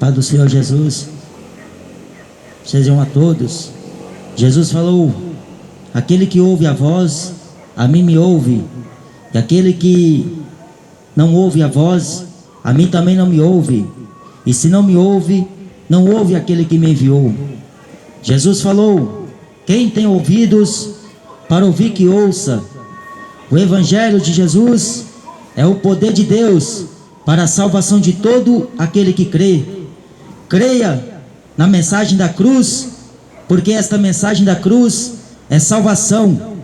Paz do Senhor Jesus, sejam a todos. Jesus falou: aquele que ouve a voz, a mim me ouve, e aquele que não ouve a voz, a mim também não me ouve, e se não me ouve, não ouve aquele que me enviou. Jesus falou: quem tem ouvidos para ouvir, que ouça. O Evangelho de Jesus é o poder de Deus para a salvação de todo aquele que crê. Creia na mensagem da cruz, porque esta mensagem da cruz é salvação.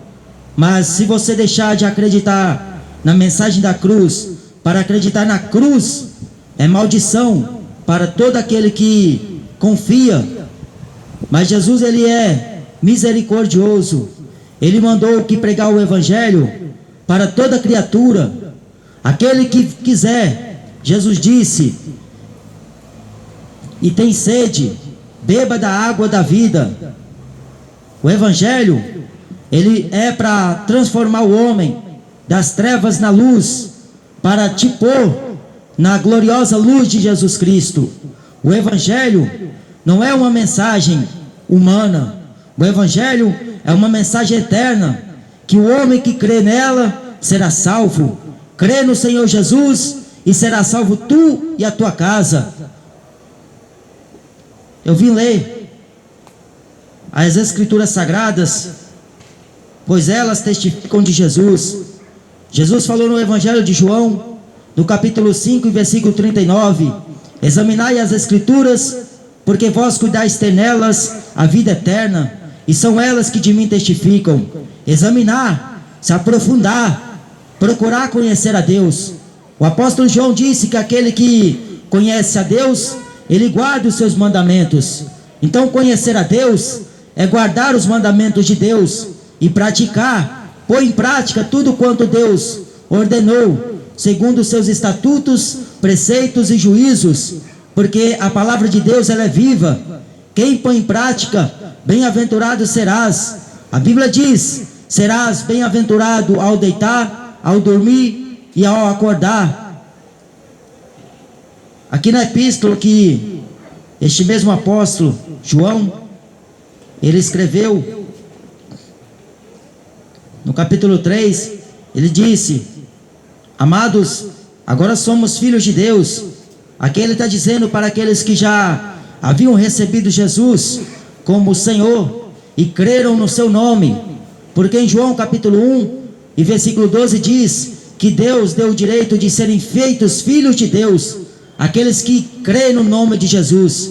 Mas se você deixar de acreditar na mensagem da cruz para acreditar na cruz, é maldição para todo aquele que confia. Mas Jesus, ele é misericordioso. Ele mandou que pregar o Evangelho para toda criatura, aquele que quiser. Jesus disse: e tem sede, beba da água da vida. O Evangelho, ele é para transformar o homem das trevas na luz, para te pôr na gloriosa luz de Jesus Cristo. O Evangelho não é uma mensagem humana. O Evangelho é uma mensagem eterna, que o homem que crê nela será salvo. Crê no Senhor Jesus e será salvo tu e a tua casa. Eu vim ler as Escrituras Sagradas, pois elas testificam de Jesus. Jesus falou no Evangelho de João, no capítulo 5, versículo 39: examinai as Escrituras, porque vós cuidais ter nelas a vida eterna, e são elas que de mim testificam. Examinar, se aprofundar, procurar conhecer a Deus. O apóstolo João disse que aquele que conhece a Deus, ele guarda os seus mandamentos. Então conhecer a Deus é guardar os mandamentos de Deus e praticar, pôr em prática tudo quanto Deus ordenou, segundo os seus estatutos, preceitos e juízos, porque a palavra de Deus, ela é viva. Quem põe em prática, bem-aventurado serás. A Bíblia diz: serás bem-aventurado ao deitar, ao dormir e ao acordar. Aqui na epístola que este mesmo apóstolo João, ele escreveu, no capítulo 3, ele disse: amados, agora somos filhos de Deus. Aqui ele está dizendo para aqueles que já haviam recebido Jesus como Senhor e creram no seu nome, porque em João capítulo 1 e versículo 12 diz que Deus deu o direito de serem feitos filhos de Deus aqueles que creem no nome de Jesus.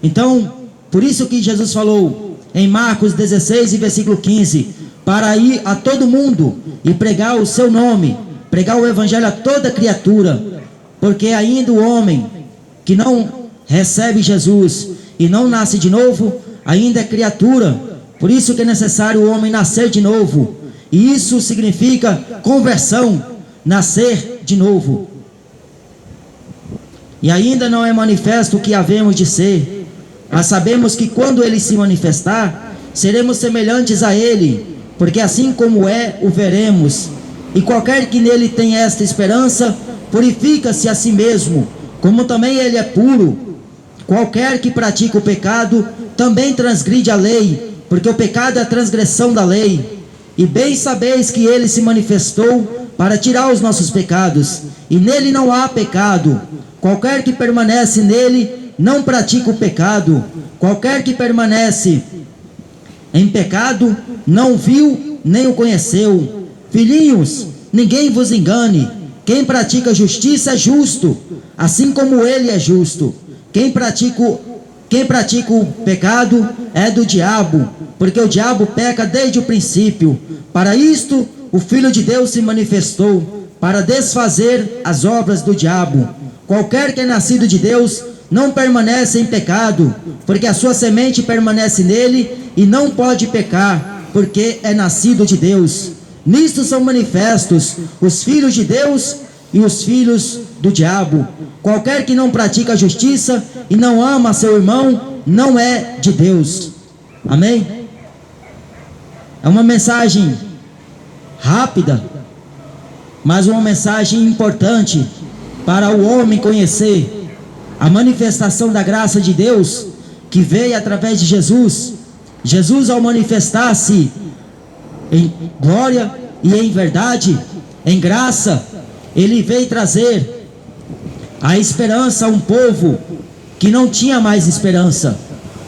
Então, por isso que Jesus falou em Marcos 16 e versículo 15, para ir a todo mundo e pregar o seu nome, pregar o Evangelho a toda criatura, porque ainda o homem que não recebe Jesus e não nasce de novo, ainda é criatura. Por isso que é necessário o homem nascer de novo, e isso significa conversão, nascer de novo. E ainda não é manifesto o que havemos de ser, mas sabemos que quando ele se manifestar, seremos semelhantes a ele, porque assim como é, o veremos. E qualquer que nele tenha esta esperança, purifica-se a si mesmo, como também ele é puro. Qualquer que pratica o pecado, também transgride a lei, porque o pecado é a transgressão da lei. E bem sabeis que ele se manifestou para tirar os nossos pecados, e nele não há pecado. Qualquer que permanece nele, não pratica o pecado. Qualquer que permanece em pecado, não viu, nem o conheceu. Filhinhos, ninguém vos engane. Quem pratica justiça é justo, assim como ele é justo. Quem pratica o pecado é do diabo, porque o diabo peca desde o princípio. Para isto, o Filho de Deus se manifestou, para desfazer as obras do diabo. Qualquer que é nascido de Deus não permanece em pecado, porque a sua semente permanece nele e não pode pecar, porque é nascido de Deus. Nisto são manifestos os filhos de Deus e os filhos do diabo. Qualquer que não pratica a justiça e não ama seu irmão, não é de Deus. Amém? É uma mensagem rápida, mas uma mensagem importante para o homem conhecer a manifestação da graça de Deus que veio através de Jesus. Jesus, ao manifestar-se em glória e em verdade, em graça, ele veio trazer a esperança a um povo que não tinha mais esperança.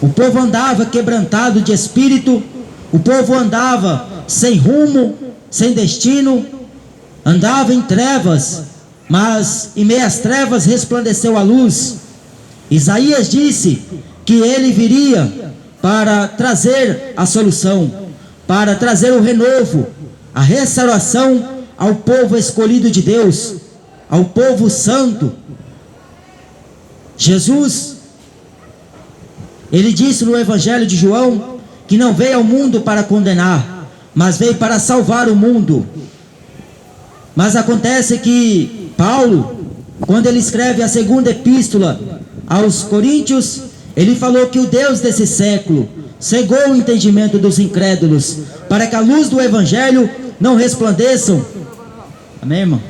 O povo andava quebrantado de espírito, o povo andava sem rumo, sem destino, andava em trevas, mas em meio às trevas resplandeceu a luz. Isaías disse que ele viria para trazer a solução, para trazer o renovo, a restauração ao povo escolhido de Deus, ao povo santo. Jesus, ele disse no Evangelho de João que não veio ao mundo para condenar, mas veio para salvar o mundo. Mas acontece que Paulo, quando ele escreve a segunda epístola aos Coríntios, ele falou que o Deus desse século cegou o entendimento dos incrédulos, para que a luz do Evangelho não resplandeçam. Amém, irmão?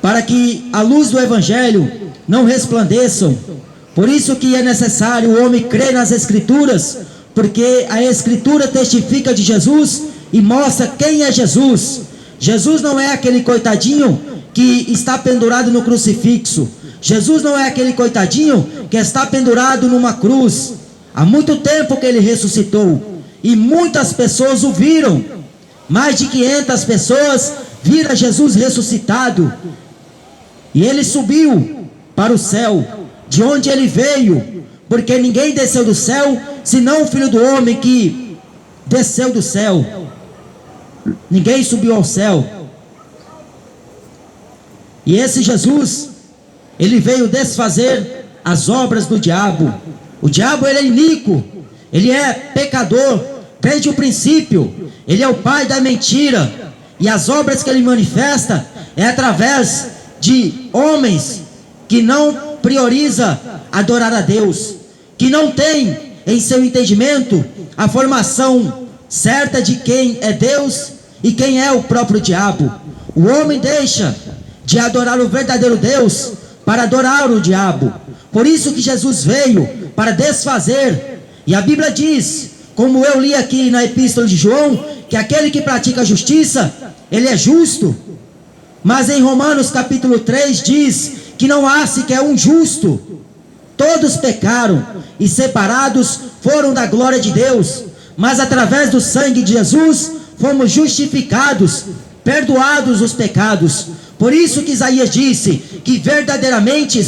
Para que a luz do Evangelho não resplandeçam. Por isso que é necessário o homem crer nas Escrituras, porque a Escritura testifica de Jesus e mostra quem é Jesus. Jesus não é aquele coitadinho que está pendurado no crucifixo. Jesus não é aquele coitadinho que está pendurado numa cruz. Há muito tempo que ele ressuscitou e muitas pessoas o viram. Mais de 500 pessoas viram Jesus ressuscitado. E ele subiu para o céu, de onde ele veio, porque ninguém desceu do céu, senão o Filho do Homem que desceu do céu. Ninguém subiu ao céu. E esse Jesus, ele veio desfazer as obras do diabo. O diabo, ele é iníquo, ele é pecador, desde o princípio. Ele é o pai da mentira, e as obras que ele manifesta é através de homens que não prioriza adorar a Deus, que não tem em seu entendimento a formação certa de quem é Deus e quem é o próprio diabo. O homem deixa de adorar o verdadeiro Deus para adorar o diabo. Por isso que Jesus veio para desfazer. E a Bíblia diz, como eu li aqui na epístola de João, que aquele que pratica a justiça, ele é justo. Mas em Romanos capítulo 3 diz que não há sequer um justo. Todos pecaram e separados foram da glória de Deus, mas através do sangue de Jesus fomos justificados, perdoados os pecados. Por isso que Isaías disse que verdadeiramente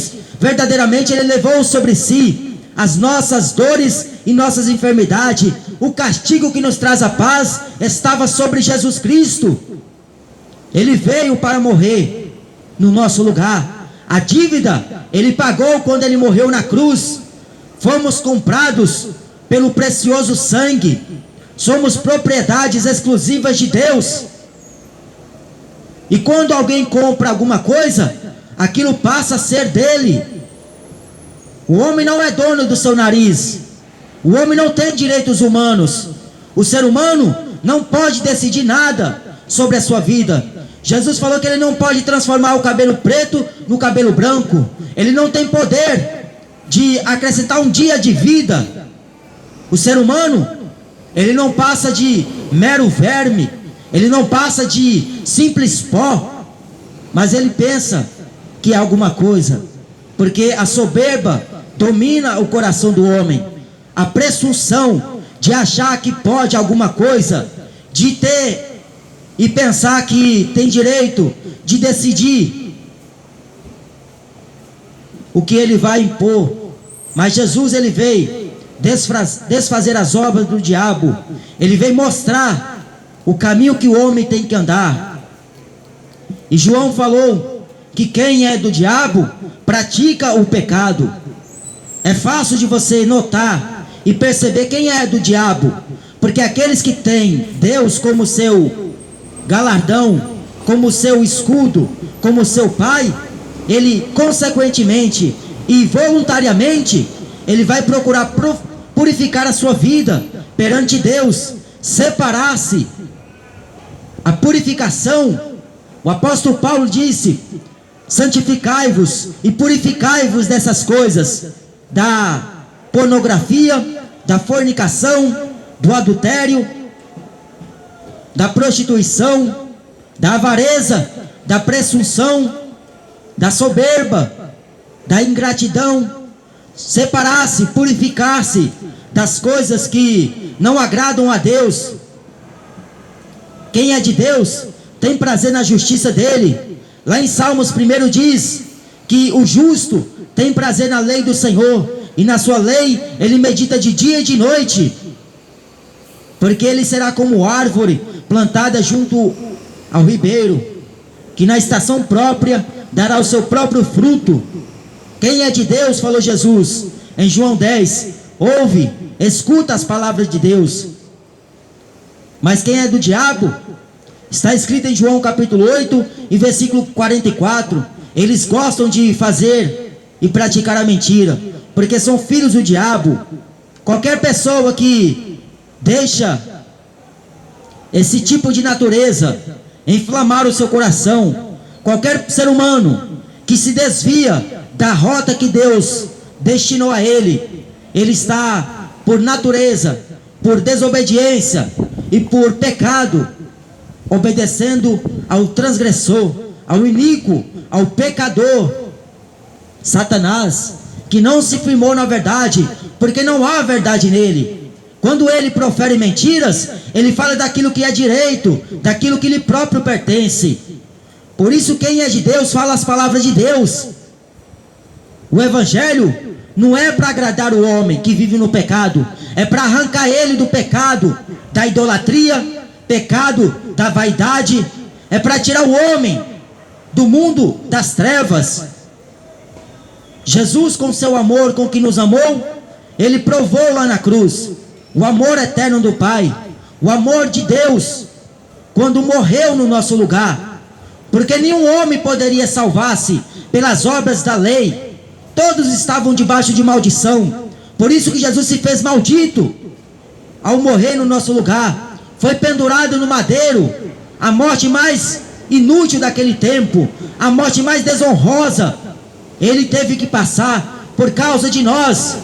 ele levou sobre si as nossas dores e nossas enfermidades. O castigo que nos traz a paz estava sobre Jesus Cristo. Ele veio para morrer no nosso lugar. A dívida ele pagou quando ele morreu na cruz. Fomos comprados pelo precioso sangue. Somos propriedades exclusivas de Deus. E quando alguém compra alguma coisa, aquilo passa a ser dele. O homem não é dono do seu nariz. O homem não tem direitos humanos. O ser humano não pode decidir nada sobre a sua vida. Jesus falou que ele não pode transformar o cabelo preto no cabelo branco. Ele não tem poder de acrescentar um dia de vida. O ser humano, ele não passa de mero verme. Ele não passa de simples pó. Mas ele pensa que é alguma coisa. Porque a soberba domina o coração do homem. A presunção de achar que pode alguma coisa, de ter e pensar que tem direito de decidir o que ele vai impor. Mas Jesus, ele veio desfazer as obras do diabo. Ele veio mostrar o caminho que o homem tem que andar. E João falou que quem é do diabo pratica o pecado. É fácil de você notar e perceber quem é do diabo, porque aqueles que têm Deus como seu galardão, como seu escudo, como seu pai, ele consequentemente e voluntariamente, ele vai procurar purificar a sua vida perante Deus, separar-se. A purificação, o apóstolo Paulo disse santificai-vos e purificai-vos dessas coisas, da pornografia, da fornicação, do adultério, da prostituição, da avareza, da presunção, da soberba, da ingratidão. Separar-se, purificar-se das coisas que não agradam a Deus. Quem é de Deus tem prazer na justiça dele. Lá em Salmos 1 diz que o justo tem prazer na lei do Senhor, e na sua lei ele medita de dia e de noite, porque ele será como árvore plantada junto ao ribeiro, que na estação própria dará o seu próprio fruto. Quem é de Deus, falou Jesus em João 10, ouve, escuta as palavras de Deus. Mas quem é do diabo, está escrito em João capítulo 8 e versículo 44, eles gostam de fazer e praticar a mentira, porque são filhos do diabo. Qualquer pessoa que deixa esse tipo de natureza inflamar o seu coração, qualquer ser humano que se desvia da rota que Deus destinou a ele, ele está, por natureza, por desobediência e por pecado, obedecendo ao transgressor, ao iníquo, ao pecador, Satanás, que não se firmou na verdade, porque não há verdade nele. Quando ele profere mentiras, ele fala daquilo que é direito, daquilo que lhe próprio pertence. Por isso, quem é de Deus fala as palavras de Deus. O evangelho não é para agradar o homem que vive no pecado, é para arrancar ele do pecado, da idolatria, pecado da vaidade, é para tirar o homem do mundo das trevas. Jesus, com seu amor, com que nos amou, ele provou lá na cruz o amor eterno do Pai, o amor de Deus, quando morreu no nosso lugar, porque nenhum homem poderia salvar-se pelas obras da lei. Todos estavam debaixo de maldição. Por isso que Jesus se fez maldito ao morrer no nosso lugar. Foi pendurado no madeiro, a morte mais inútil daquele tempo, a morte mais desonrosa. Ele teve que passar por causa de nós,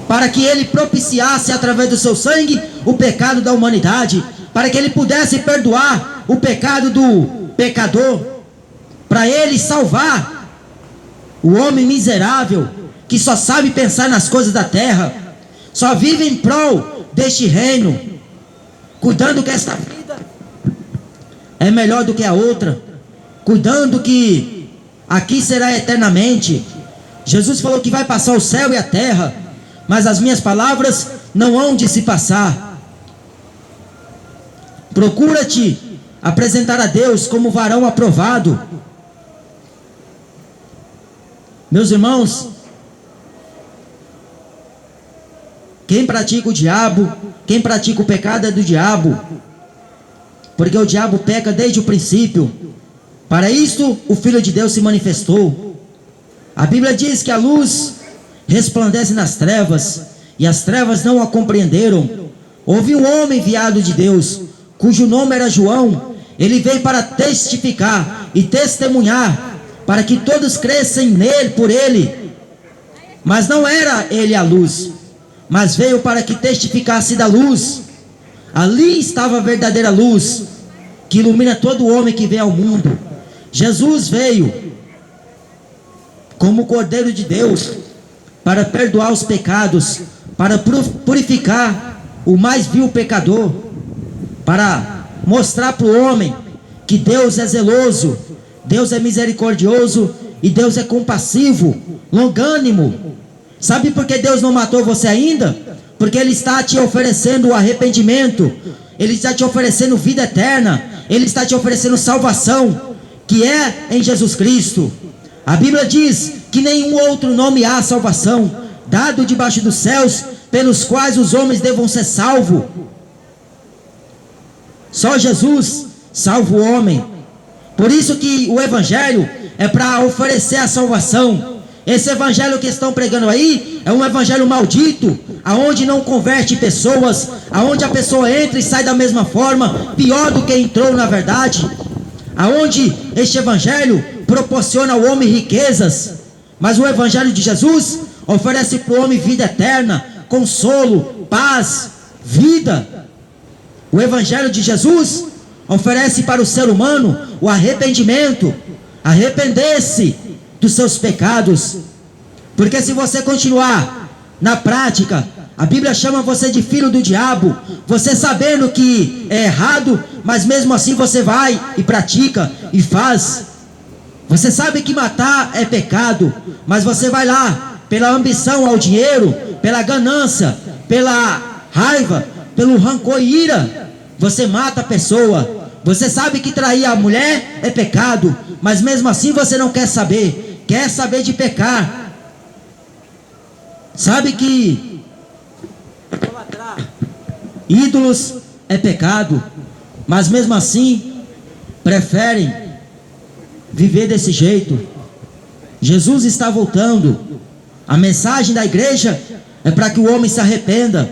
para que ele propiciasse através do seu sangue o pecado da humanidade, para que ele pudesse perdoar o pecado do pecador, para ele salvar o homem miserável, que só sabe pensar nas coisas da terra, só vive em prol deste reino, cuidando que esta vida é melhor do que a outra, cuidando que aqui será eternamente. Jesus falou que vai passar o céu e a terra, mas as minhas palavras não hão de se passar. Procura-te apresentar a Deus como varão aprovado. Meus irmãos, quem pratica o diabo, quem pratica o pecado é do diabo, porque o diabo peca desde o princípio. Para isto o Filho de Deus se manifestou. A Bíblia diz que a luz resplandece nas trevas, e as trevas não a compreenderam. Houve um homem enviado de Deus, cujo nome era João. Ele veio para testificar e testemunhar, para que todos crescem nele, por ele. Mas não era ele a luz, mas veio para que testificasse da luz. Ali estava a verdadeira luz, que ilumina todo homem que vem ao mundo. Jesus veio como Cordeiro de Deus, para perdoar os pecados, para purificar o mais vil pecador, para mostrar para o homem que Deus é zeloso, Deus é misericordioso e Deus é compassivo, longânimo. Sabe por que Deus não matou você ainda? Porque Ele está te oferecendo o arrependimento, Ele está te oferecendo vida eterna, Ele está te oferecendo salvação, que é em Jesus Cristo. A Bíblia diz que nenhum outro nome há salvação, dado debaixo dos céus, pelos quais os homens devam ser salvos. Só Jesus salva o homem. Por isso que o Evangelho é para oferecer a salvação. Esse Evangelho que estão pregando aí é um Evangelho maldito, aonde não converte pessoas, aonde a pessoa entra e sai da mesma forma, pior do que entrou na verdade. Aonde este Evangelho proporciona ao homem riquezas, mas o Evangelho de Jesus oferece para o homem vida eterna, consolo, paz, vida. O Evangelho de Jesus oferece para o ser humano o arrependimento, arrepender-se dos seus pecados, porque se você continuar na prática, a Bíblia chama você de filho do diabo, você sabendo que é errado, mas mesmo assim você vai e pratica e faz. Você sabe que matar é pecado, mas você vai lá pela ambição ao dinheiro, pela ganância, pela raiva, pelo rancor e ira, você mata a pessoa. Você sabe que trair a mulher é pecado, mas mesmo assim você não quer saber de pecar. Sabe que ídolos é pecado, mas mesmo assim preferem viver desse jeito. Jesus está voltando. A mensagem da igreja é para que o homem se arrependa,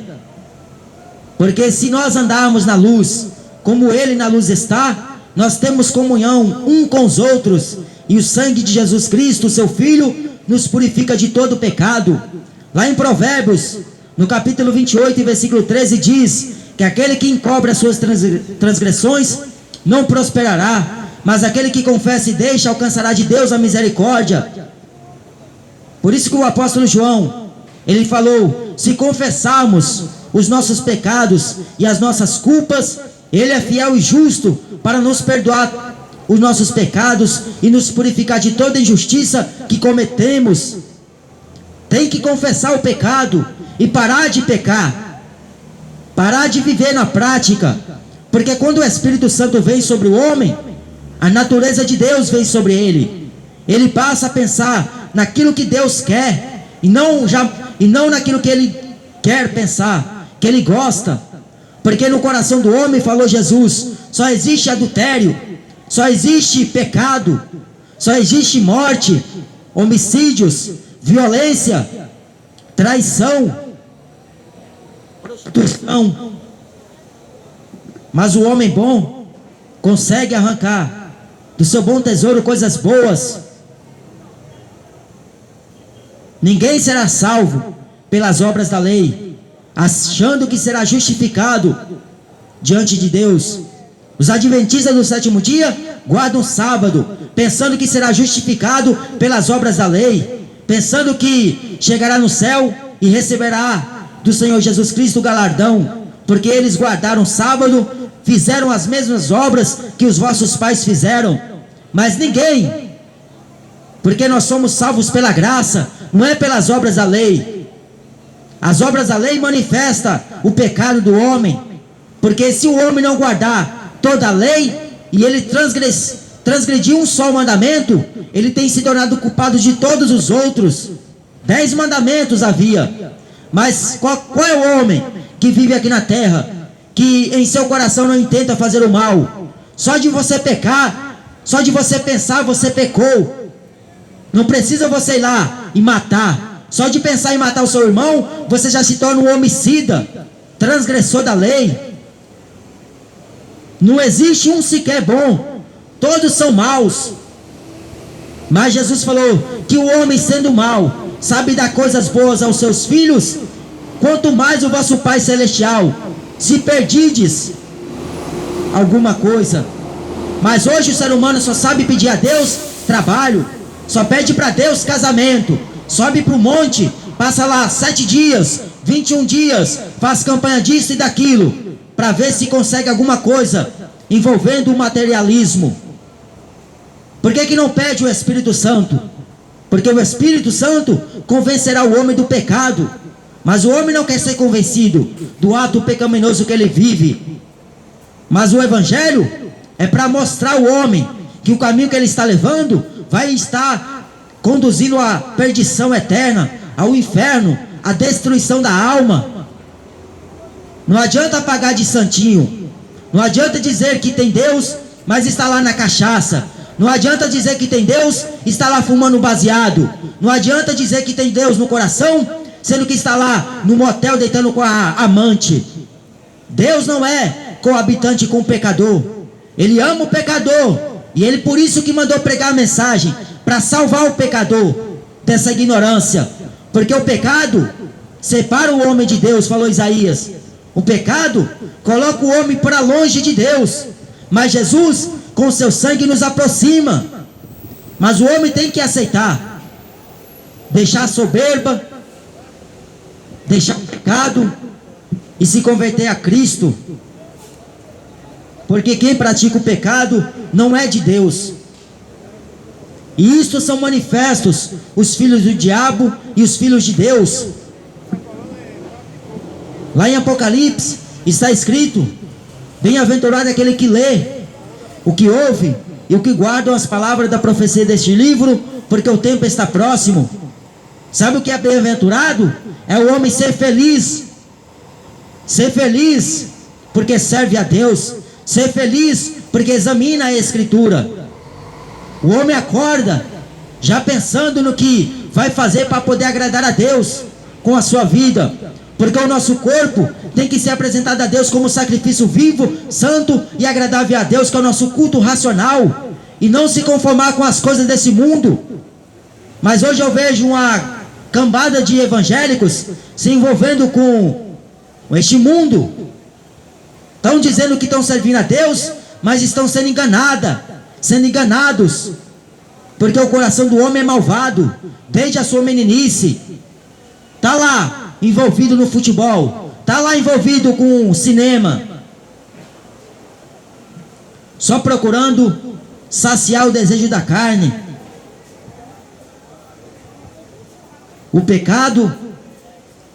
porque se nós andarmos na luz como Ele na luz está, nós temos comunhão um com os outros, e o sangue de Jesus Cristo, seu Filho, nos purifica de todo pecado. Lá em Provérbios, no capítulo 28, versículo 13, diz que aquele que encobre as suas transgressões não prosperará, mas aquele que confessa e deixa alcançará de Deus a misericórdia. Por isso que o apóstolo João, ele falou: se confessarmos os nossos pecados e as nossas culpas, Ele é fiel e justo para nos perdoar os nossos pecados e nos purificar de toda injustiça que cometemos. Tem que confessar o pecado e parar de pecar, parar de viver na prática, porque quando o Espírito Santo vem sobre o homem, a natureza de Deus vem sobre ele. Ele passa a pensar naquilo que Deus quer e não naquilo que ele quer pensar, que ele gosta. Porque no coração do homem, falou Jesus, só existe adultério, só existe pecado, só existe morte, homicídios, violência, traição, prostituição. Mas o homem bom consegue arrancar do seu bom tesouro coisas boas. Ninguém será salvo pelas obras da lei, achando que será justificado diante de Deus. Os adventistas do sétimo dia guardam o sábado, pensando que será justificado pelas obras da lei, pensando que chegará no céu e receberá do Senhor Jesus Cristo o galardão, porque eles guardaram o sábado, fizeram as mesmas obras que os vossos pais fizeram. Mas ninguém, porque nós somos salvos pela graça, não é pelas obras da lei. As obras da lei manifestam o pecado do homem, porque se o homem não guardar toda a lei e ele transgredir um só mandamento, ele tem se tornado culpado de todos os outros. 10 mandamentos havia, mas qual é o homem que vive aqui na terra, que em seu coração não intenta fazer o mal? Só de você pecar, só de você pensar, você pecou. Não precisa você ir lá e matar. Só de pensar em matar o seu irmão, você já se torna um homicida, transgressor da lei. Não existe um sequer bom, todos são maus. Mas Jesus falou que o homem, sendo mau, sabe dar coisas boas aos seus filhos, quanto mais o vosso Pai Celestial, se perdides alguma coisa. Mas hoje o ser humano só sabe pedir a Deus trabalho, só pede para Deus casamento, sobe para o monte, passa lá 7 dias, 21 dias, faz campanha disso e daquilo, para ver se consegue alguma coisa, envolvendo o materialismo. Por que não pede o Espírito Santo? Porque o Espírito Santo convencerá o homem do pecado, mas o homem não quer ser convencido do ato pecaminoso que ele vive. Mas o Evangelho é para mostrar ao homem que o caminho que ele está levando vai estar conduzindo à perdição eterna, ao inferno, à destruição da alma. Não adianta pagar de santinho, não adianta dizer que tem Deus, mas está lá na cachaça. Não adianta dizer que tem Deus, está lá fumando baseado. Não adianta dizer que tem Deus no coração, sendo que está lá no motel deitando com a amante. Deus não é coabitante com o pecador. Ele ama o pecador, E ele por isso que mandou pregar a mensagem, para salvar o pecador dessa ignorância. Porque o pecado separa o homem de Deus, falou Isaías. O pecado coloca o homem para longe de Deus. Mas Jesus, com seu sangue, nos aproxima. Mas o homem tem que aceitar, deixar a soberba, deixar o pecado e se converter a Cristo. Porque quem pratica o pecado não é de Deus. E isto são manifestos os filhos do diabo e os filhos de Deus. Lá em Apocalipse está escrito: bem-aventurado aquele que lê, o que ouve e o que guardam as palavras da profecia deste livro, porque o tempo está próximo. Sabe o que é bem-aventurado? É o homem ser feliz. Ser feliz porque serve a Deus. Ser feliz porque examina a Escritura. O homem acorda já pensando no que vai fazer para poder agradar a Deus com a sua vida. Porque o nosso corpo tem que ser apresentado a Deus como sacrifício vivo, santo e agradável a Deus, que é o nosso culto racional. E não se conformar com as coisas desse mundo. Mas hoje eu vejo uma cambada de evangélicos se envolvendo com este mundo. Estão dizendo que estão servindo a Deus, mas estão sendo enganados. Porque o coração do homem é malvado, desde a sua meninice. Está lá envolvido no futebol, está lá envolvido com o cinema, só procurando saciar o desejo da carne. O pecado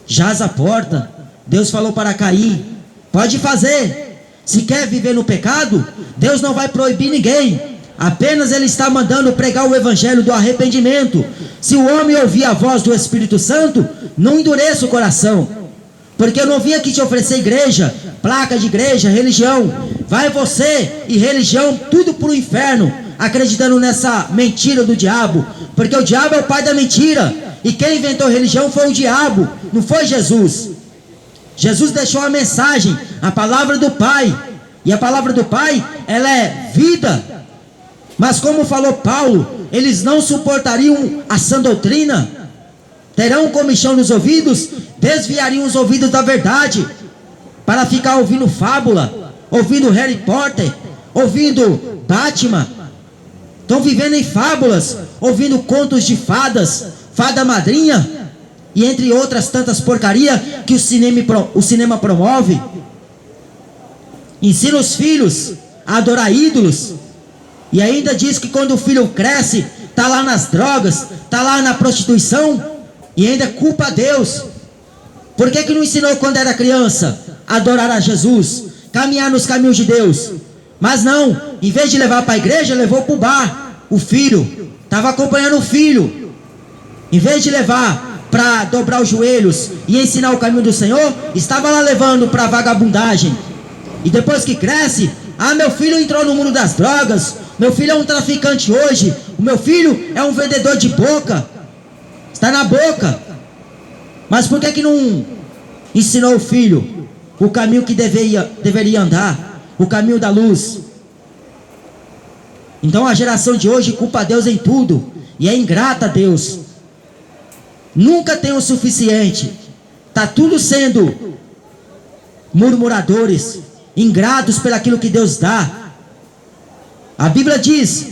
jaz à porta. Deus falou para Caim: pode fazer. Se quer viver no pecado, Deus não vai proibir ninguém. Apenas Ele está mandando pregar o evangelho do arrependimento. Se o homem ouvir a voz do Espírito Santo, não endureça o coração. Porque eu não vim aqui te oferecer igreja, placa de igreja, religião. Vai você e religião tudo para o inferno, acreditando nessa mentira do diabo. Porque o diabo é o pai da mentira. E quem inventou religião foi o diabo, não foi Jesus. Jesus deixou a mensagem, a palavra do Pai. E a palavra do Pai, ela é vida. Mas como falou Paulo, eles não suportariam a sã doutrina, terão comichão nos ouvidos, desviariam os ouvidos da verdade, para ficar ouvindo fábula, ouvindo Harry Potter, ouvindo Batman. Estão vivendo em fábulas, ouvindo contos de fadas, fada madrinha, e entre outras tantas porcarias que o cinema promove. Ensina os filhos a adorar ídolos. E ainda diz que quando o filho cresce, está lá nas drogas, está lá na prostituição, e ainda culpa a Deus. Por que não ensinou quando era criança a adorar a Jesus, caminhar nos caminhos de Deus? Mas não, em vez de levar para a igreja, levou para o bar. O filho, estava acompanhando o filho. Em vez de levar para dobrar os joelhos e ensinar o caminho do Senhor, estava lá levando para vagabundagem. E depois que cresce, meu filho entrou no mundo das drogas, meu filho é um traficante hoje, o meu filho é um vendedor de boca, está na boca. Mas por que não ensinou o filho o caminho que deveria andar, o caminho da luz? Então a geração de hoje culpa a Deus em tudo, e é ingrata a Deus. Nunca tem o suficiente, está tudo sendo murmuradores, ingratos pelaquilo que Deus dá. A Bíblia diz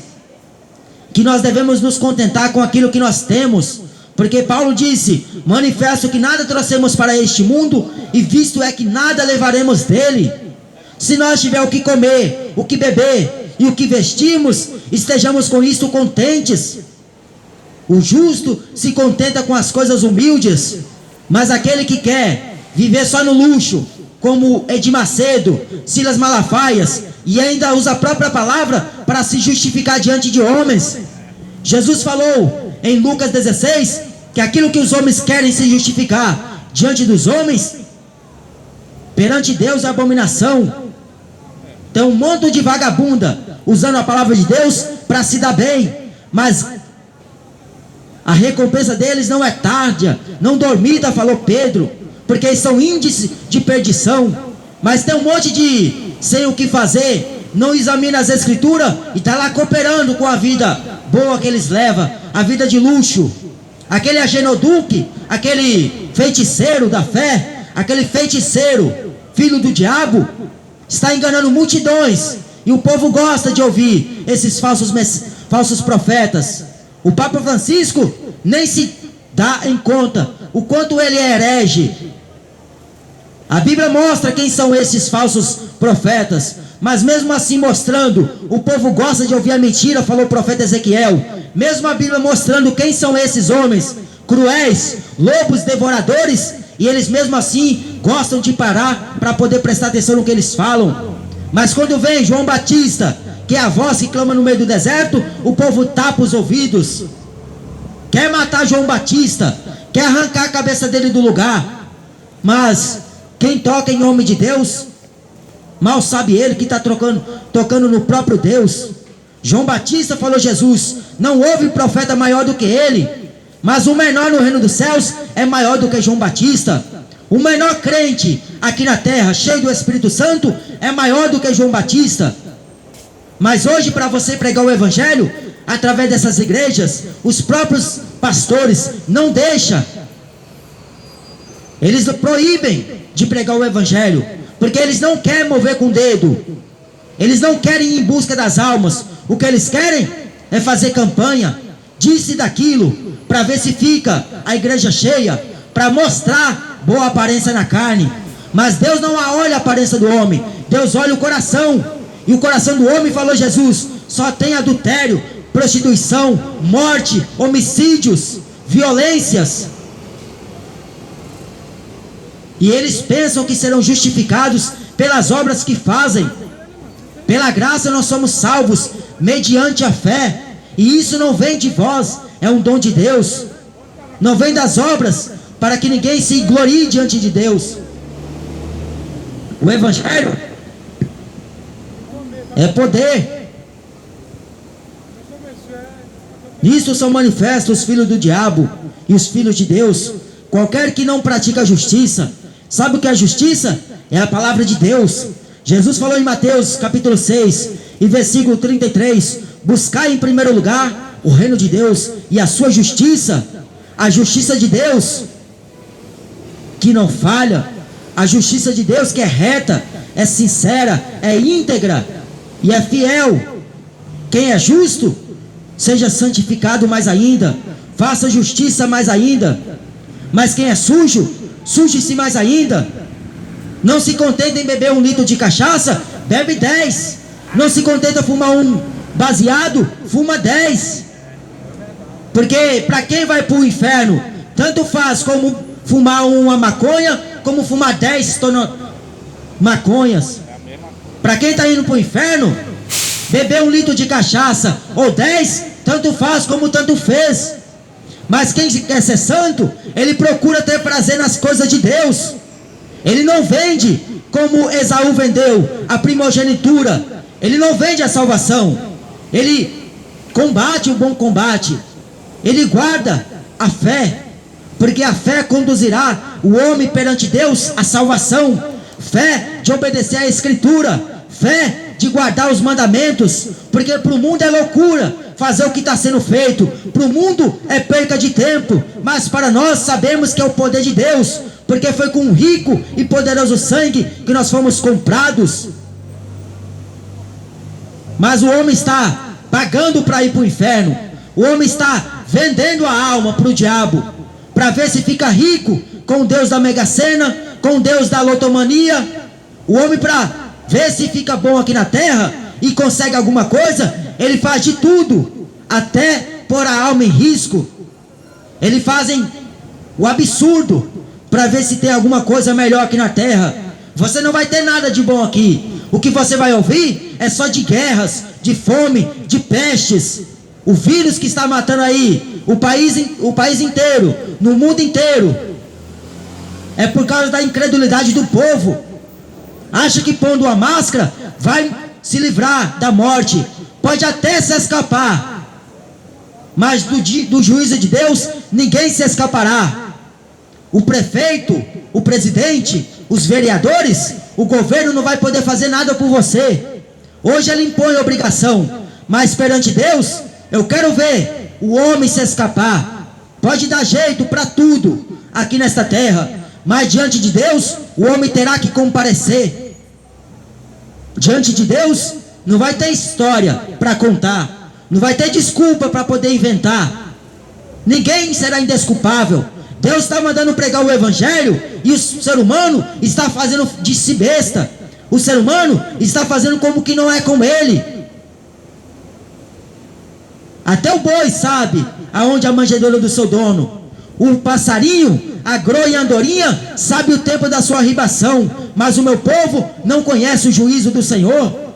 que nós devemos nos contentar com aquilo que nós temos, porque Paulo disse: manifesto que nada trouxemos para este mundo, e visto é que nada levaremos dele. Se nós tivermos o que comer, o que beber e o que vestimos, estejamos com isto contentes. O justo se contenta com as coisas humildes, mas aquele que quer viver só no luxo, como Edir Macedo, Silas Malafaias, e ainda usa a própria palavra para se justificar diante de homens. Jesus falou em Lucas 16 que aquilo que os homens querem se justificar diante dos homens, perante Deus é abominação. Tem um monte de vagabunda usando a palavra de Deus para se dar bem, mas a recompensa deles não é tardia, não dormida, falou Pedro, porque eles são índice de perdição. Mas tem um monte de sem o que fazer não examina as escrituras e está lá cooperando com a vida boa que eles levam, a vida de luxo. Aquele agenoduque, aquele feiticeiro da fé, aquele feiticeiro, filho do diabo, está enganando multidões, e o povo gosta de ouvir esses falsos profetas. O Papa Francisco nem se dá em conta o quanto ele é herege. A Bíblia mostra quem são esses falsos profetas, mas mesmo assim mostrando, o povo gosta de ouvir a mentira, falou o profeta Ezequiel. Mesmo a Bíblia mostrando quem são esses homens cruéis, lobos devoradores, e eles mesmo assim gostam de parar para poder prestar atenção no que eles falam. Mas quando vem João Batista, que é a voz que clama no meio do deserto, o povo tapa os ouvidos, quer matar João Batista, quer arrancar a cabeça dele do lugar. Mas quem toca em nome de Deus, mal sabe ele que está tocando no próprio Deus. João Batista falou: Jesus, não houve profeta maior do que ele, mas o menor no reino dos céus é maior do que João Batista. O menor crente aqui na terra, cheio do Espírito Santo, é maior do que João Batista. Mas hoje, para você pregar o evangelho, através dessas igrejas, os próprios pastores não deixam, eles proíbem de pregar o evangelho, porque eles não querem mover com o dedo, eles não querem ir em busca das almas. O que eles querem é fazer campanha, disso e daquilo, para ver se fica a igreja cheia, para mostrar boa aparência na carne. Mas Deus não olha a aparência do homem, Deus olha o coração. E o coração do homem, falou Jesus, só tem adultério, prostituição, morte, homicídios, violências. E eles pensam que serão justificados pelas obras que fazem. Pela graça nós somos salvos mediante a fé, e isso não vem de vós, é um dom de Deus, não vem das obras, para que ninguém se glorie diante de Deus. O evangelho é poder. Nisso são manifestos os filhos do diabo e os filhos de Deus. Qualquer que não pratica a justiça, sabe o que é a justiça? É a palavra de Deus. Jesus falou em Mateus capítulo 6 e versículo 33, buscai em primeiro lugar o reino de Deus e a sua justiça. A justiça de Deus que não falha, a justiça de Deus que é reta, é sincera, é íntegra e é fiel. Quem é justo, seja santificado mais ainda, faça justiça mais ainda. Mas quem é sujo, suje-se mais ainda. Não se contenta em beber 1 litro de cachaça, bebe 10. Não se contenta em fumar um baseado, fuma 10. Porque para quem vai para o inferno, tanto faz como fumar uma maconha, como fumar 10 maconhas. Para quem está indo para o inferno, beber 1 litro de cachaça ou 10, tanto faz como tanto fez. Mas quem quer ser santo, ele procura ter prazer nas coisas de Deus. Ele não vende como Esaú vendeu a primogenitura. Ele não vende a salvação. Ele combate o bom combate. Ele guarda a fé, porque a fé conduzirá o homem perante Deus à salvação. Fé de obedecer à Escritura, fé de guardar os mandamentos, porque para o mundo é loucura fazer o que está sendo feito, para o mundo é perca de tempo, mas para nós sabemos que é o poder de Deus, porque foi com um rico e poderoso sangue que nós fomos comprados. Mas o homem está pagando para ir para o inferno, o homem está vendendo a alma para o diabo, para ver se fica rico com o Deus da Mega Sena, com o Deus da lotomania. O homem, para ver se fica bom aqui na terra e consegue alguma coisa, ele faz de tudo, até pôr a alma em risco. Eles fazem o absurdo para ver se tem alguma coisa melhor aqui na terra. Você não vai ter nada de bom aqui. O que você vai ouvir é só de guerras, de fome, de pestes. O vírus que está matando aí o país inteiro, no mundo inteiro, é por causa da incredulidade do povo. Acha que pondo a máscara vai se livrar da morte, pode até se escapar, mas do juízo de Deus ninguém se escapará. O prefeito, o presidente, os vereadores, o governo não vai poder fazer nada por você. Hoje ele impõe obrigação, mas perante Deus, eu quero ver o homem se escapar. Pode dar jeito para tudo aqui nesta terra, mas diante de Deus, o homem terá que comparecer. Diante de Deus, não vai ter história para contar, não vai ter desculpa para poder inventar. Ninguém será indesculpável. Deus está mandando pregar o evangelho e o ser humano está fazendo de si besta. O ser humano está fazendo como que não é com ele. Até o boi sabe aonde a manjedoura do seu dono. O passarinho, a groa e a andorinha sabe o tempo da sua arribação, mas o meu povo não conhece o juízo do Senhor.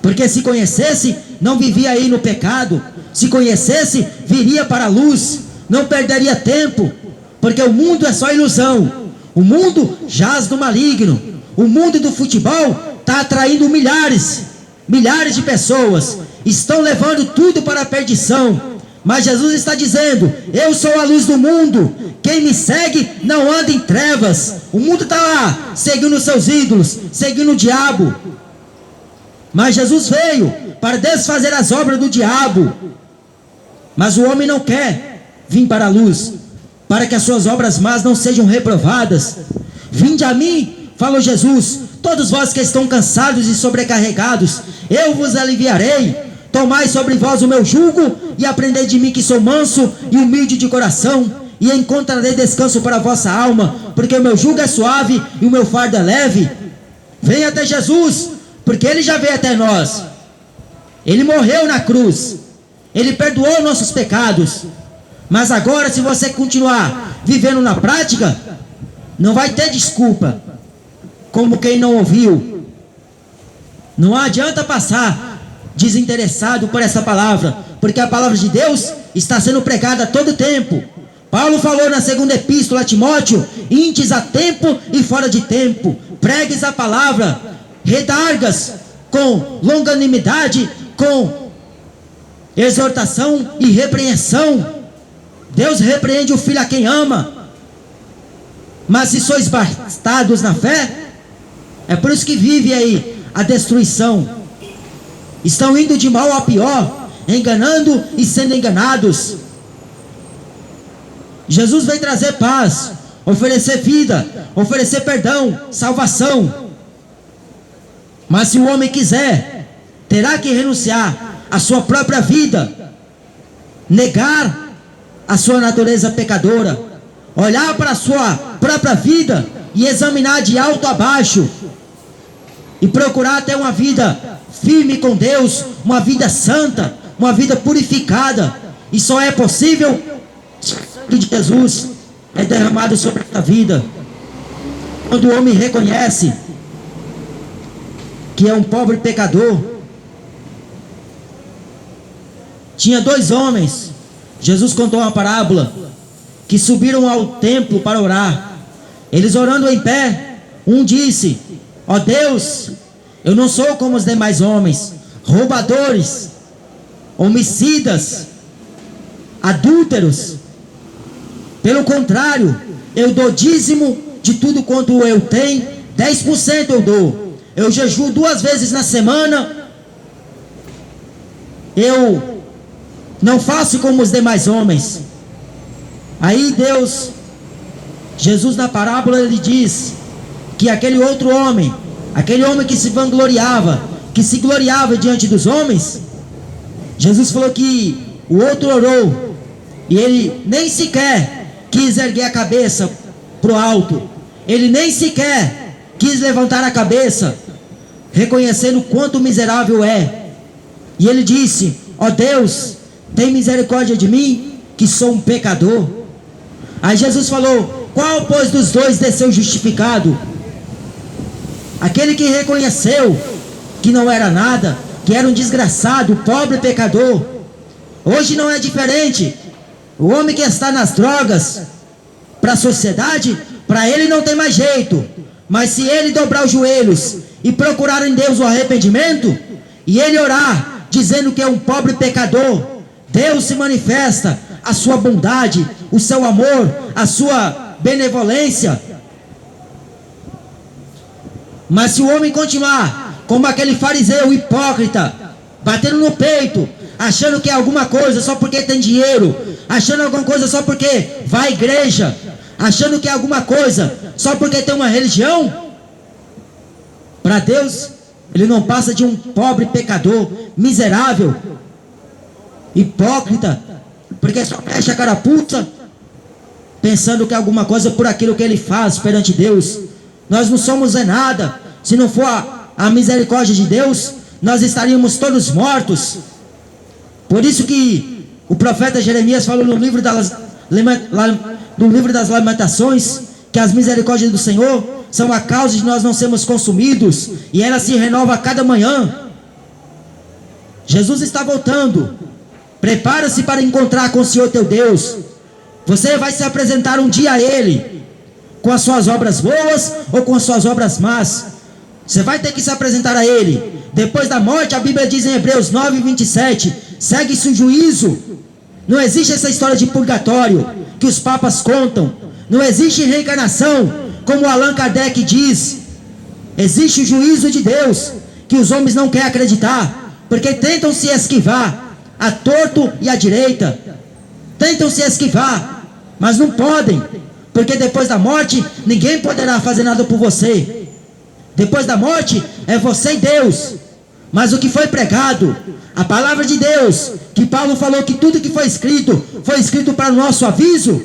Porque se conhecesse, não vivia aí no pecado. Se conhecesse, viria para a luz, não perderia tempo, porque o mundo é só ilusão. O mundo jaz do maligno. O mundo do futebol está atraindo milhares de pessoas, estão levando tudo para a perdição. Mas Jesus está dizendo: eu sou a luz do mundo, quem me segue não anda em trevas. O mundo está lá, seguindo os seus ídolos, seguindo o diabo. Mas Jesus veio para desfazer as obras do diabo. Mas o homem não quer vir para a luz, para que as suas obras más não sejam reprovadas. Vinde a mim, falou Jesus, todos vós que estão cansados e sobrecarregados, eu vos aliviarei. Tomai sobre vós o meu jugo e aprendei de mim, que sou manso e humilde de coração, e encontrarei descanso para a vossa alma, porque o meu jugo é suave e o meu fardo é leve. Venha até Jesus, porque Ele já veio até nós. Ele morreu na cruz, Ele perdoou nossos pecados. Mas agora, se você continuar vivendo na prática, não vai ter desculpa, como quem não ouviu. Não adianta passar desinteressado por essa palavra, porque a palavra de Deus está sendo pregada a todo tempo. Paulo falou na segunda epístola a Timóteo: intes a tempo e fora de tempo, pregues a palavra, redargas com longanimidade, com exortação e repreensão. Deus repreende o filho a quem ama. Mas se sois bastardos na fé, é por isso que vive aí a destruição. Estão indo de mal a pior, enganando e sendo enganados. Jesus veio trazer paz, oferecer vida, oferecer perdão, salvação. Mas se o homem quiser, terá que renunciar à sua própria vida, negar a sua natureza pecadora, olhar para a sua própria vida e examinar de alto a baixo, e procurar ter uma vida firme com Deus, uma vida santa, uma vida purificada. E só é possível se o sangue de Jesus é derramado sobre a vida. Quando o homem reconhece que é um pobre pecador. Tinha dois homens, Jesus contou uma parábola, que subiram ao templo para orar. Eles orando em pé, um disse: ó Deus, eu não sou como os demais homens, roubadores, homicidas, adúlteros. Pelo contrário, eu dou dízimo de tudo quanto eu tenho, 10% eu dou. Eu jejuo 2 vezes na semana. Eu não faço como os demais homens. Aí Jesus na parábola, ele diz que aquele outro homem, aquele homem que se vangloriava, que se gloriava diante dos homens, Jesus falou que o outro orou e ele nem sequer quis erguer a cabeça para o alto, ele nem sequer quis levantar a cabeça, reconhecendo quanto miserável é. E ele disse: ó Deus, tem misericórdia de mim, que sou um pecador. Aí Jesus falou: qual, pois, dos dois desceu justificado? Aquele que reconheceu que não era nada, que era um desgraçado, pobre pecador. Hoje não é diferente. O homem que está nas drogas, para a sociedade, para ele não tem mais jeito. Mas se ele dobrar os joelhos e procurar em Deus o arrependimento, e ele orar, dizendo que é um pobre pecador, Deus se manifesta a sua bondade, o seu amor, a sua benevolência. Mas se o homem continuar como aquele fariseu hipócrita, batendo no peito, achando que é alguma coisa só porque tem dinheiro, achando alguma coisa só porque vai à igreja, achando que é alguma coisa só porque tem uma religião. Para Deus, ele não passa de um pobre pecador, miserável, hipócrita, porque só fecha a carapuça, pensando que é alguma coisa por aquilo que ele faz perante Deus. Nós não somos nada. Se não for a misericórdia de Deus, nós estaríamos todos mortos. Por isso que o profeta Jeremias falou no livro das Lamentações, que as misericórdias do Senhor são a causa de nós não sermos consumidos, e ela se renova a cada manhã. Jesus está voltando. Prepara-se para encontrar com o Senhor teu Deus. Você vai se apresentar um dia a Ele, com as suas obras boas ou com as suas obras más. Você vai ter que se apresentar a Ele. Depois da morte, a Bíblia diz em Hebreus 9:27, segue-se o juízo. Não existe essa história de purgatório que os papas contam. Não existe reencarnação, como Allan Kardec diz. Existe o juízo de Deus, que os homens não querem acreditar, porque tentam se esquivar a torto e à direita. Tentam se esquivar, mas não podem, porque depois da morte ninguém poderá fazer nada por você. Depois da morte é você e Deus. Mas o que foi pregado, a palavra de Deus, que Paulo falou que tudo que foi escrito para o nosso aviso,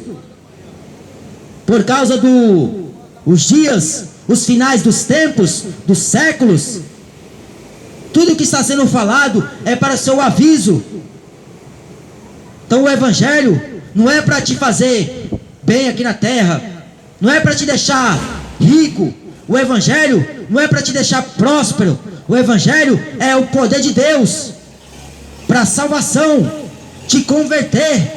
por causa dos dias, os finais dos tempos, dos séculos. Tudo que está sendo falado é para seu aviso. Então o Evangelho não é para te fazer bem aqui na terra, não é para te deixar rico. O Evangelho não é para te deixar próspero. O Evangelho é o poder de Deus para salvação, te converter.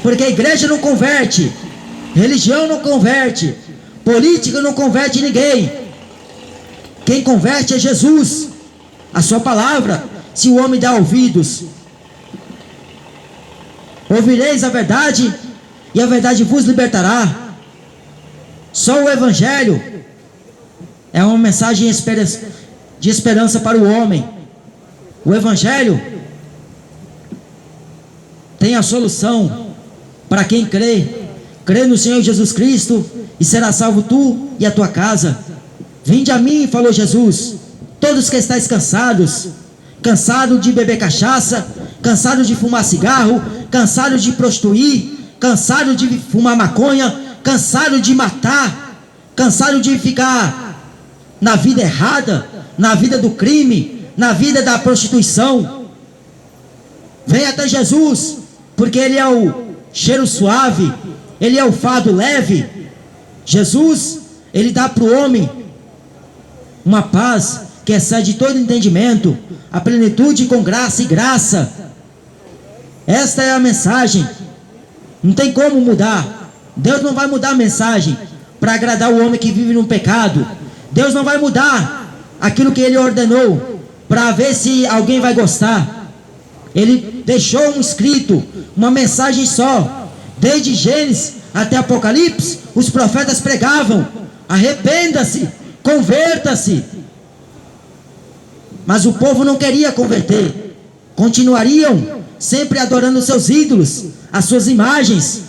Porque a igreja não converte, religião não converte, política não converte ninguém. Quem converte é Jesus, a sua palavra. Se o homem dá ouvidos, ouvireis a verdade, e a verdade vos libertará. Só o Evangelho é uma mensagem de esperança para o homem. O Evangelho tem a solução para quem crê. Crê no Senhor Jesus Cristo e será salvo tu e a tua casa. Vinde a mim, falou Jesus, todos que estáis cansados, cansado de beber cachaça, cansado de fumar cigarro, cansado de prostituir, cansado de fumar maconha, cansado de matar, cansado de ficar na vida errada, na vida do crime, na vida da prostituição. Vem até Jesus, porque Ele é o cheiro suave, Ele é o fardo leve. Jesus, Ele dá para o homem uma paz que excede todo entendimento, a plenitude com graça e graça. Esta é a mensagem. Não tem como mudar. Deus não vai mudar a mensagem para agradar o homem que vive no pecado. Deus não vai mudar aquilo que Ele ordenou para ver se alguém vai gostar. Ele deixou um escrito, uma mensagem só. Desde Gênesis até Apocalipse, os profetas pregavam: arrependa-se, converta-se. Mas o povo não queria converter. Continuariam sempre adorando seus ídolos, as suas imagens.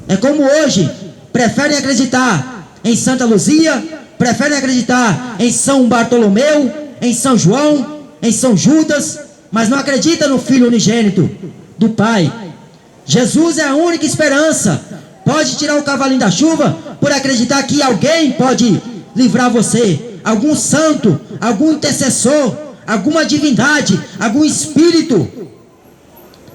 É como hoje, preferem acreditar em Santa Luzia, preferem acreditar em São Bartolomeu, em São João, em São Judas, mas não acreditam no Filho unigênito do Pai. Jesus é a única esperança. Pode tirar o cavalinho da chuva por acreditar que alguém pode livrar você, algum santo, algum intercessor, alguma divindade, algum espírito.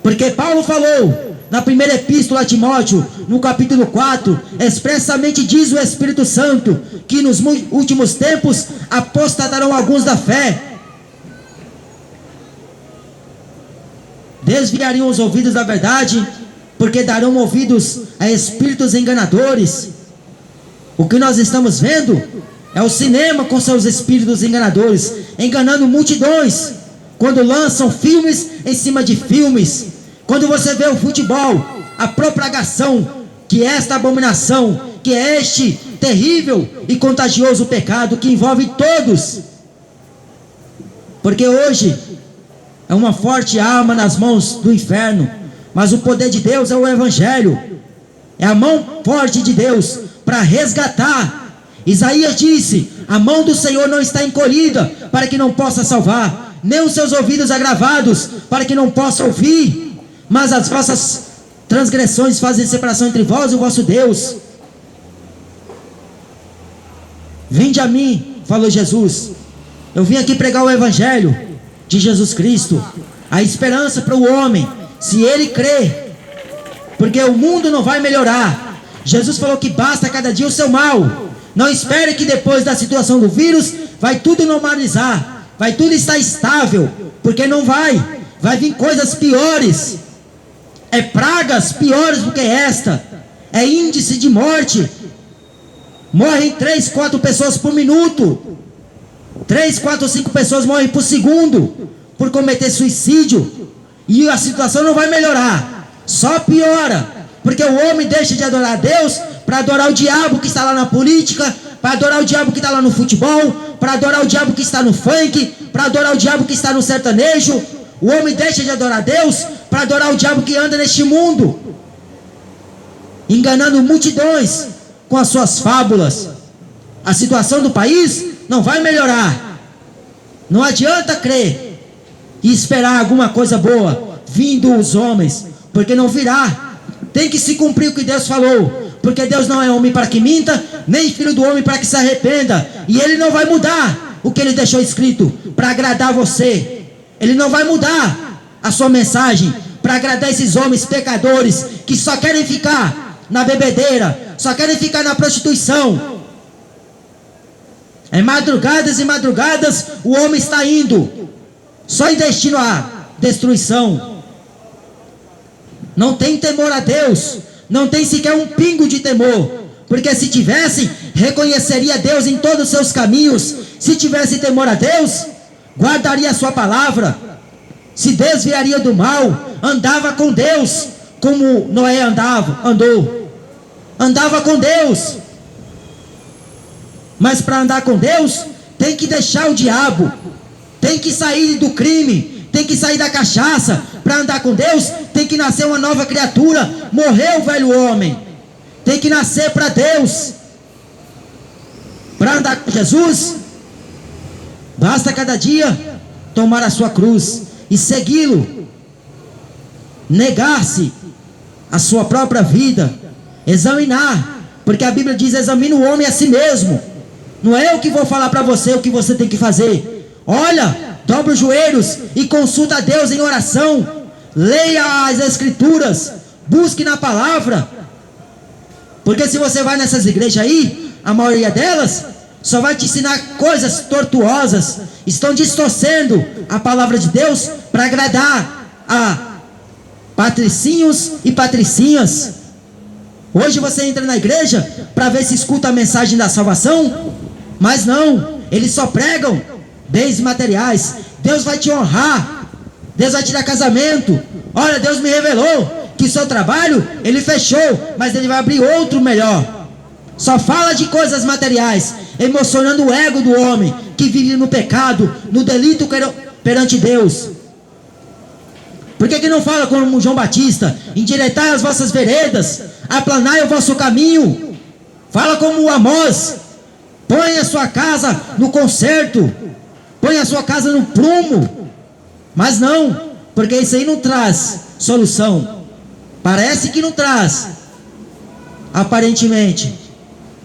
Porque Paulo falou na primeira epístola a Timóteo, no capítulo 4, expressamente diz o Espírito Santo que nos últimos tempos apostatarão alguns da fé, desviariam os ouvidos da verdade, porque darão ouvidos a espíritos enganadores. O que nós estamos vendo é o cinema com seus espíritos enganadores, enganando multidões, quando lançam filmes em cima de filmes. Quando você vê o futebol, a propagação, que é esta abominação, que é este terrível e contagioso pecado que envolve todos. Porque hoje é uma forte arma nas mãos do inferno, mas o poder de Deus é o Evangelho, é a mão forte de Deus para resgatar. Isaías disse: a mão do Senhor não está encolhida para que não possa salvar, nem os seus ouvidos agravados para que não possa ouvir, mas as vossas transgressões fazem separação entre vós e o vosso Deus. Vinde a mim, falou Jesus. Eu vim aqui pregar o Evangelho de Jesus Cristo, a esperança para o homem, se ele crer, porque o mundo não vai melhorar. Jesus falou que basta cada dia o seu mal. Não espere que depois da situação do vírus vai tudo normalizar, vai tudo estar estável, porque não vai. Vai vir coisas piores, é pragas piores do que esta, é índice de morte. Morrem 3, 4 pessoas por minuto, 3, 4, 5 pessoas morrem por segundo por cometer suicídio, e a situação não vai melhorar, só piora, porque o homem deixa de adorar a Deus para adorar o diabo que está lá na política, para adorar o diabo que está lá no futebol, para adorar o diabo que está no funk, para adorar o diabo que está no sertanejo. O homem deixa de adorar a Deus para adorar o diabo que anda neste mundo, enganando multidões com as suas fábulas. A situação do país não vai melhorar. Não adianta crer e esperar alguma coisa boa vindo os homens, porque não virá. Tem que se cumprir o que Deus falou, porque Deus não é homem para que minta, nem filho do homem para que se arrependa. E Ele não vai mudar o que Ele deixou escrito para agradar você. Ele não vai mudar a sua mensagem para agradar esses homens pecadores que só querem ficar na bebedeira, só querem ficar na prostituição. Em madrugadas e madrugadas o homem está indo só em destino à destruição. Não tem temor a Deus, não tem sequer um pingo de temor, porque se tivesse, reconheceria Deus em todos os seus caminhos. Se tivesse temor a Deus, guardaria a sua palavra, se desviaria do mal, andava com Deus, como Noé andava com Deus. Mas para andar com Deus, tem que deixar o diabo, tem que sair do crime, tem que sair da cachaça. Para andar com Deus, tem que nascer uma nova criatura, morreu o velho homem, tem que nascer para Deus. Para andar com Jesus, basta cada dia tomar a sua cruz e segui-lo, negar-se a sua própria vida, examinar, porque a Bíblia diz: examina o homem a si mesmo. Não é eu que vou falar para você o que você tem que fazer. Olha, dobra os joelhos e consulta a Deus em oração, leia as Escrituras, busque na palavra, porque se você vai nessas igrejas aí, a maioria delas só vai te ensinar coisas tortuosas, estão distorcendo a palavra de Deus para agradar a patricinhos e patricinhas. Hoje você entra na igreja para ver se escuta a mensagem da salvação, mas não, eles só pregam bens materiais. Deus vai te honrar, Deus vai te dar casamento. Olha, Deus me revelou que o seu trabalho Ele fechou, mas Ele vai abrir outro melhor. Só fala de coisas materiais, emocionando o ego do homem que vive no pecado, no delito perante Deus. Por que não fala como João Batista? Endireitai as vossas veredas, aplanai o vosso caminho. Fala como Amós: põe a sua casa no conserto, põe a sua casa no prumo. Mas não, porque isso aí não traz solução. Parece que não traz, aparentemente,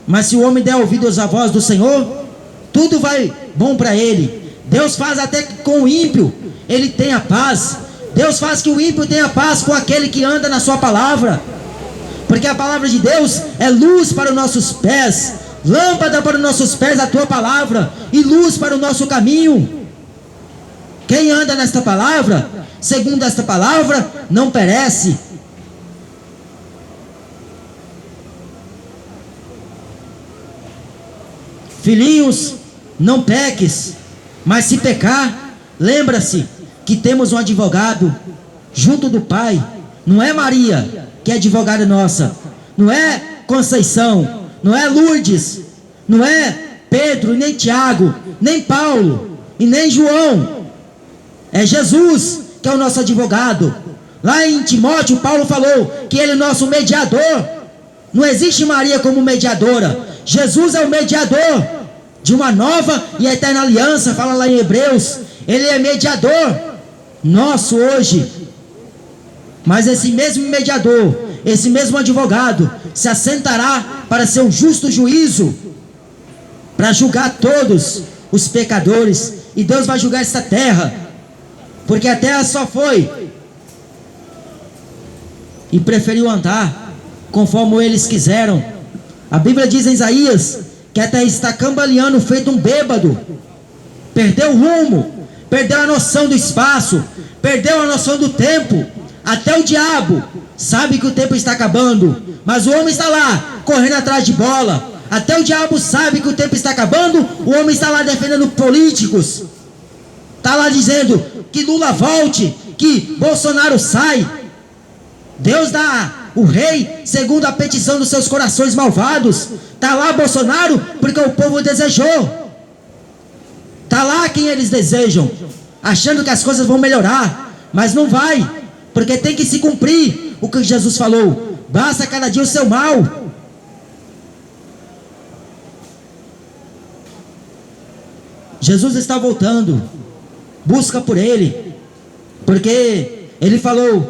mas se o homem der ouvidos à voz do Senhor, tudo vai bom para ele. Deus faz até que com o ímpio ele tenha paz. Deus faz que o ímpio tenha paz com aquele que anda na sua palavra, porque a palavra de Deus é luz para os nossos pés, lâmpada para os nossos pés a tua palavra, e luz para o nosso caminho. Quem anda nesta palavra, segundo esta palavra, não perece. Filhinhos, não peques, mas se pecar, lembra-se que temos um advogado junto do Pai. Não é Maria, que é advogada nossa, não é Conceição, não é Lourdes, não é Pedro, nem Tiago, nem Paulo e nem João. É Jesus que é o nosso advogado. Lá em Timóteo, Paulo falou que ele é nosso mediador. Não existe Maria como mediadora. Jesus é o mediador de uma nova e eterna aliança. Fala lá em Hebreus. Ele é mediador nosso hoje. Mas esse mesmo mediador, esse mesmo advogado, se assentará para seu justo juízo, para julgar todos os pecadores. E Deus vai julgar esta terra, porque a terra só foi e preferiu andar conforme eles quiseram. A Bíblia diz em Isaías que a terra está cambaleando, feito um bêbado. Perdeu o rumo, perdeu a noção do espaço, perdeu a noção do tempo. Até o diabo sabe que o tempo está acabando, mas o homem está lá, correndo atrás de bola. Até o diabo sabe que o tempo está acabando, o homem está lá defendendo políticos. Está lá dizendo que Lula volte, que Bolsonaro sai. Deus dá o rei segundo a petição dos seus corações malvados. Está lá Bolsonaro porque o povo desejou. Está lá quem eles desejam, achando que as coisas vão melhorar, mas não vai, porque tem que se cumprir o que Jesus falou: basta cada dia o seu mal. Jesus está voltando, busca por Ele, porque Ele falou